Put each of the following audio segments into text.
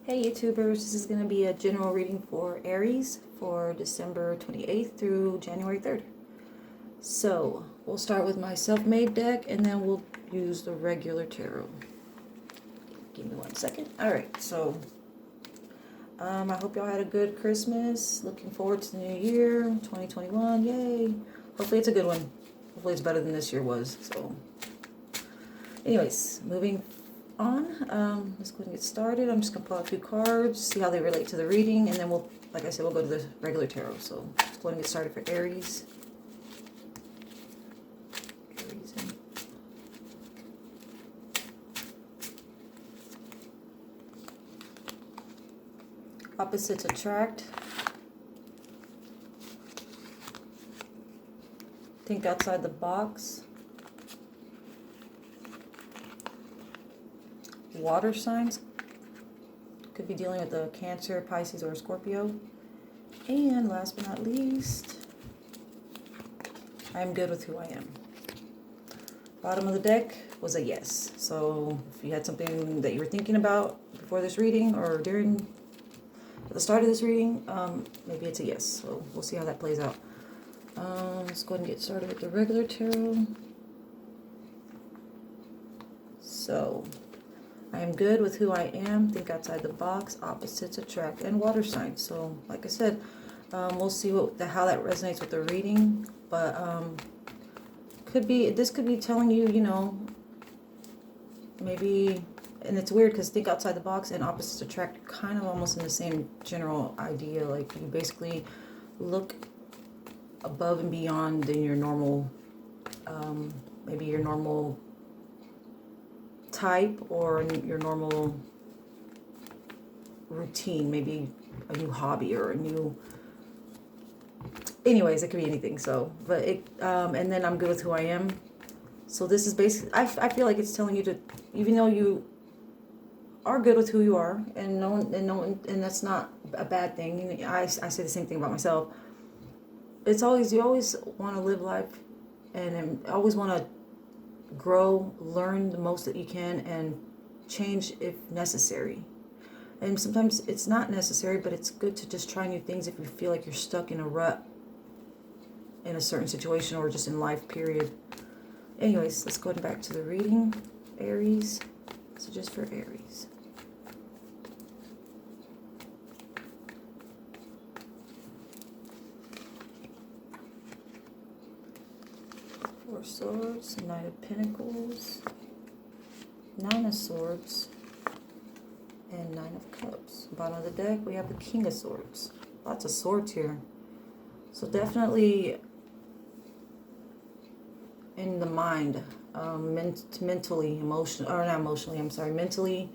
Hey YouTubers, this is going to be a general reading for Aries for December 28th through January 3rd. So, we'll start with my self-made deck and then we'll use the regular tarot. Give me 1 second. Alright, so I hope y'all had a good Christmas. Looking forward to the new year, 2021, yay. Hopefully it's a good one. Hopefully it's better than this year was. So, anyways, moving on. Let's go ahead and get started. I'm just going to pull out 2 cards, see how they relate to the reading, and then we'll, like I said, we'll go to the regular tarot. So let's go ahead and get started for Aries. Opposites attract. Think outside the box. Water signs. Could be dealing with a Cancer, Pisces, or a Scorpio. And last but not least, I'm good with who I am. Bottom of the deck was a yes. So if you had something that you were thinking about before this reading or during at the start of this reading, maybe it's a yes. So we'll see how that plays out. Let's go ahead and get started with the regular tarot. So I am good with who I am, think outside the box, opposites attract, and water signs. So, like I said, we'll see how that resonates with the reading. But this could be telling you, you know, maybe, and it's weird because think outside the box and opposites attract kind of almost in the same general idea. Like you basically look above and beyond than your normal, maybe your normal type or your normal routine, maybe a new hobby or a new, anyways, it could be anything. So but it and then I'm good with who I am. So this is basically, I feel like it's telling you to, even though you are good with who you are, and and that's not a bad thing. I say the same thing about myself. It's always, you always want to live life and always want to grow, learn the most that you can, and change if necessary. And sometimes it's not necessary, but it's good to just try new things if you feel like you're stuck in a rut in a certain situation or just in life, period. Anyways, let's go back to the reading, Aries. So just for Aries. Four of Swords, Knight of Pentacles, 9 of Swords, and 9 of Cups. Bottom of the deck, we have the King of Swords. Lots of swords here. So definitely in the mind, mentally, mentally,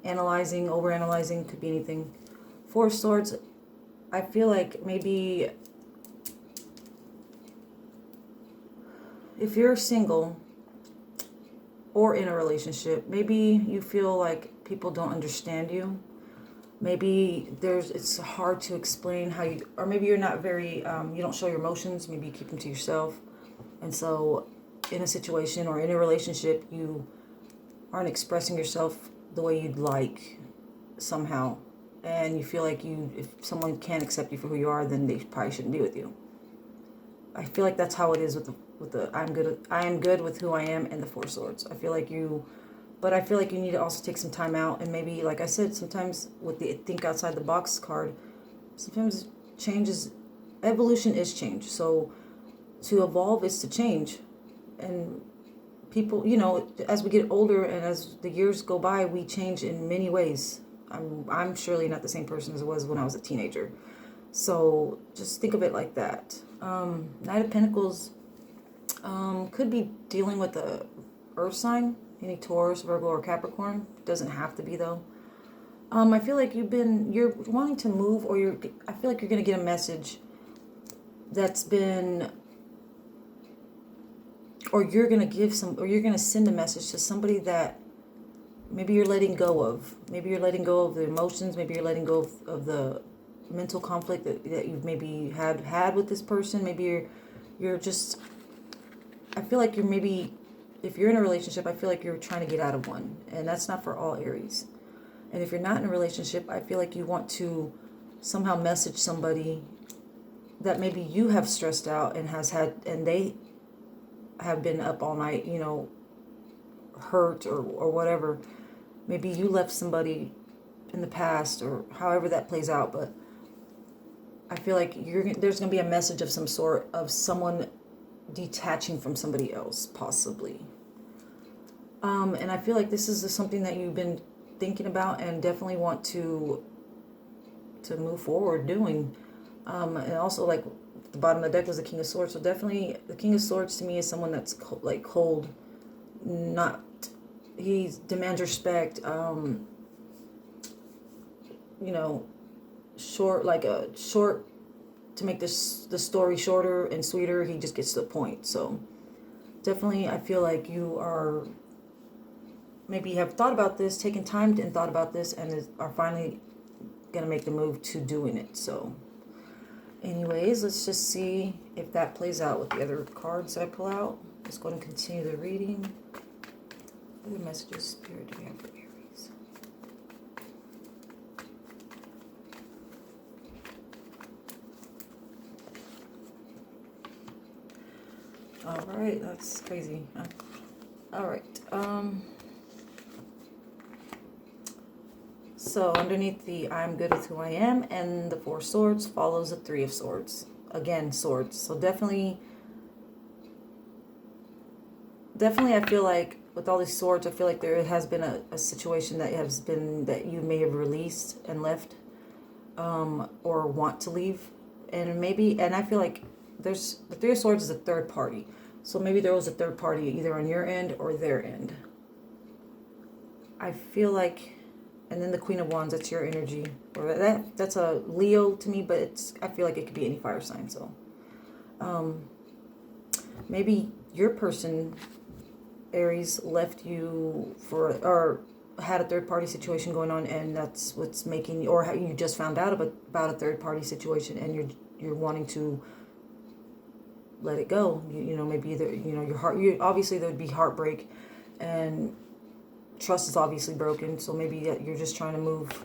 analyzing, overanalyzing, could be anything. 4 of Swords, I feel like maybe if you're single or in a relationship, maybe you feel like people don't understand you. Maybe it's hard to explain how you, or maybe you're not very, you don't show your emotions, maybe you keep them to yourself. And so in a situation or in a relationship, you aren't expressing yourself the way you'd like somehow. And you feel like if someone can't accept you for who you are, then they probably shouldn't be with you. I feel like that's how it is with the I am good with who I am and the 4 Swords. I feel like you need to also take some time out, and maybe, like I said, sometimes with the think outside the box card, sometimes evolution is change. So to evolve is to change. And people, you know, as we get older and as the years go by, we change in many ways. I'm surely not the same person as I was when I was a teenager. So just think of it like that. Knight of Pentacles could be dealing with the earth sign, any Taurus, Virgo, or Capricorn. Doesn't have to be though. I feel like you're wanting to move, or I feel like you're going to get a message that's been, or you're going to send a message to somebody that maybe you're letting go of. Maybe you're letting go of the emotions. Maybe you're letting go of the mental conflict that you've maybe had with this person. Maybe you're just, I feel like you're maybe, if you're in a relationship, I feel like you're trying to get out of one, and that's not for all Aries. And if you're not in a relationship, I feel like you want to somehow message somebody that maybe you have stressed out and they have been up all night, you know, hurt or whatever. Maybe you left somebody in the past or however that plays out, but I feel like there's going to be a message of some sort of someone detaching from somebody else, possibly. And I feel like this is something that you've been thinking about and definitely want to move forward doing. And also, like, the bottom of the deck was the King of Swords. So definitely the King of Swords to me is someone that's cold, not, he demands respect, you know, short, to make the story shorter and sweeter, he just gets to the point. So definitely I feel like you are, maybe have thought about this, taken time and thought about this, and are finally going to make the move to doing it. So anyways, let's just see if that plays out with the other cards I pull out. Let's go and continue the reading. What other messages, Spirit, do we have for Aries? All right, that's crazy. All right. So underneath the I'm good with who I am and the Four Swords follows the Three of Swords. Again, swords. So definitely I feel like with all these swords, I feel like there has been a situation that you may have released and left, or want to leave. And I feel like there's, the Three of Swords is a third party. So maybe there was a third party either on your end or their end. I feel like, and then the Queen of Wands, that's your energy. Or that's a Leo to me, but I feel like it could be any fire sign. So maybe your person, Aries, left you or had a third party situation going on, and that's what's making, or you just found out about a third party situation, and you're wanting to let it go. You know, maybe your heart. Obviously there would be heartbreak, and trust is obviously broken. So maybe you're just trying to move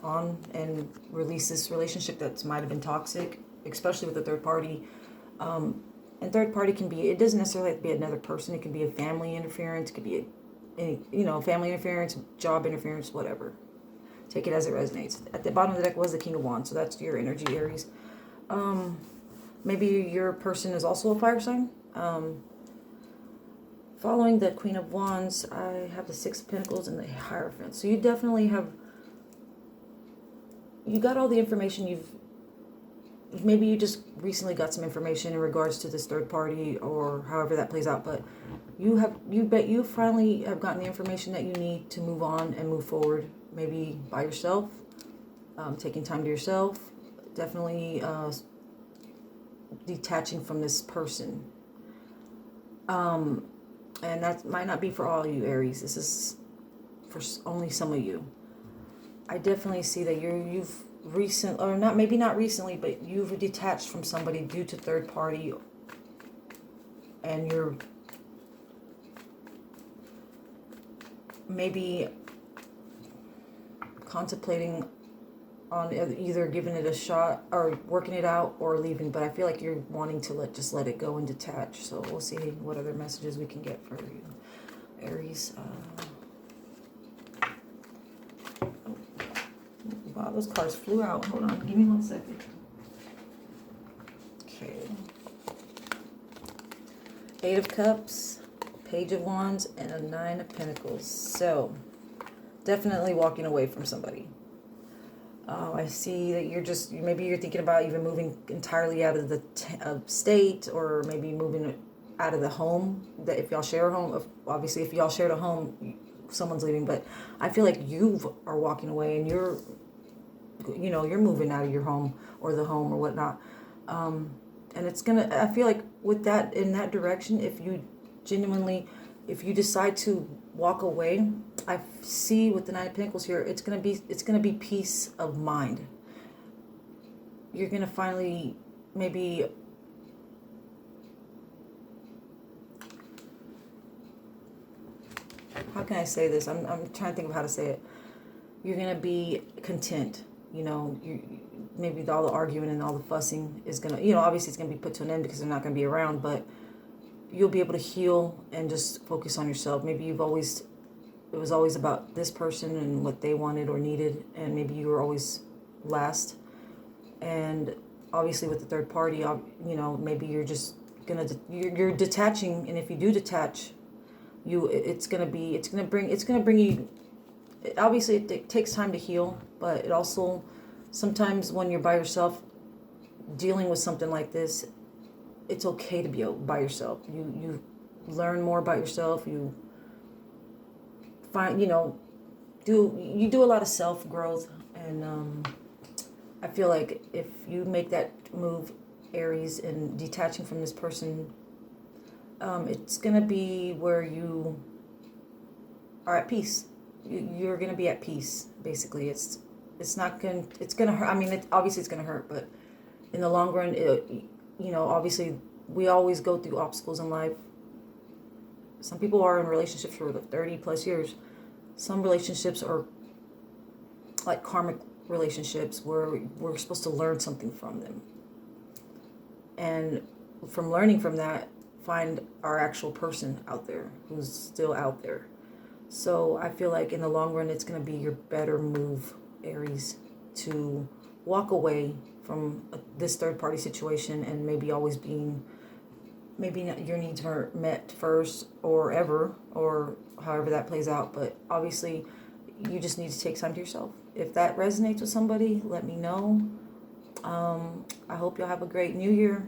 on and release this relationship that might have been toxic, especially with the third party. And third party it doesn't necessarily have to be another person. It can be a family interference. It could be family interference, job interference, whatever. Take it as it resonates. At the bottom of the deck was the King of Wands, so that's your energy, Aries. Maybe your person is also a fire sign. Following the Queen of Wands, I have the Six of Pentacles and the Hierophant. So you definitely you got all the information maybe you just recently got some information in regards to this third party or however that plays out, but you finally have gotten the information that you need to move on and move forward, maybe by yourself, taking time to yourself, definitely detaching from this person. And that might not be for all you, Aries. This is for only some of you. I definitely see that you've maybe not recently, but you've detached from somebody due to third party, and you're maybe contemplating on either giving it a shot or working it out or leaving, but I feel like you're wanting to just let it go and detach. So we'll see what other messages we can get for you, Aries. Wow, those cards flew out. Hold on, give me 1 second. Okay. Eight of Cups, Page of Wands, and a Nine of Pentacles. So, definitely walking away from somebody. I see that maybe you're thinking about even moving entirely out of the state, or maybe moving out of the home. That if y'all share a home, obviously if y'all shared a home, someone's leaving. But I feel like you are walking away, and you're moving out of your home or the home or whatnot. And I feel like with that, in that direction, if you decide to walk away, I see with the Nine of Pentacles here, it's gonna be peace of mind. You're gonna finally, maybe, how can I say this? I'm trying to think of how to say it. you're going to be content. You know, maybe all the arguing and all the fussing is going to, obviously it's going to be put to an end because they're not going to be around, but you'll be able to heal and just focus on yourself. Maybe it was always about this person and what they wanted or needed, and maybe you were always last. And obviously with the third party, maybe you're just you're detaching, and if you do detach, it's gonna bring you. Obviously, it takes time to heal, but it also sometimes when you're by yourself dealing with something like this, it's okay to be by yourself. You learn more about yourself. You find do a lot of self growth, and I feel like if you make that move, Aries, and detaching from this person, it's gonna be where you are at peace. You're gonna be at peace. Basically, it's gonna hurt. I mean, obviously it's gonna hurt, but in the long run, obviously we always go through obstacles in life. Some people are in relationships for 30 plus years. Some relationships are like karmic relationships where we're supposed to learn something from them. And from learning from that, find our actual person out there who's still out there. So I feel like in the long run, it's going to be your better move, Aries, to walk away from this third party situation, and maybe always maybe your needs weren't met first or ever, or however that plays out. But obviously, you just need to take time to yourself. If that resonates with somebody, let me know. I hope y'all have a great new year.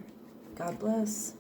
God bless.